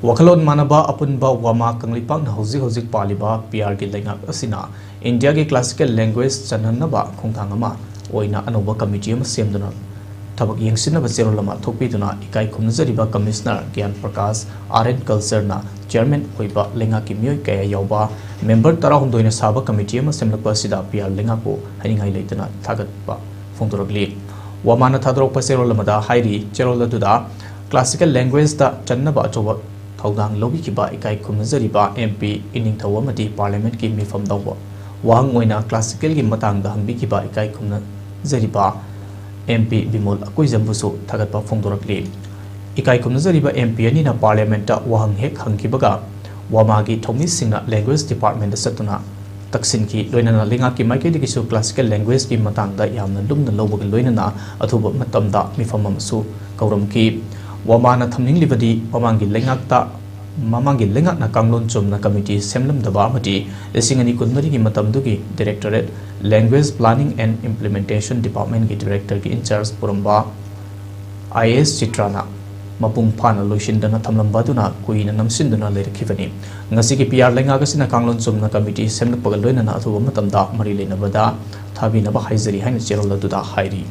Wakhalon manaba apunba wama kanglipang na hojik paliba PR gi lengak asina India gi classical language chananaba khongthangama oina anoba committee ma semduna thabak yengsinaba zerolama thokpiduna ikai khumnajariba commissioner Gyan Prakash Art culture na chairmen oiba lenga ki myoi kaya yawba member tara humdoina saba committee ma semlakpa sida PR lenga ko haningai leitana thagatba phongdoragli wamana thadrokpa zerolama da hairi cherolatuda classical language da channaba achoba thawdang lobi ki ba ikai khumnajariba MP ining thawamati parliament ki mifam dawba wang oina classical gi matang da hangbi ki ba ikai khumnajariba MP Bimol akoi jambusu thagatpa phongdorakli ikai khumnajariba MP ani na parliament ta wang hek hangkibaga wamagi thomi singna language department da satuna taksin ki loinana lenga ki maike di kisu classical language ki matang da yamna lumna lobaga loinana athuba matamda mifam amsu kauram ki wamana thamning libadi wamangi lengakta mamangi lengak na kanglon chumna committee semlam daba amati lesingani kunmari ki matamdugi directorate language planning and implementation department ki director ki in charge puramba IS Chitrana mapung phana loisindana thamlamba duna kuina namsinduna leirkhivani ngasi ki PR lenga gasina kanglon chumna committee semlak pagal loinana athuba matamda mari leinabada thabinaba haizari haina cherol duda hairi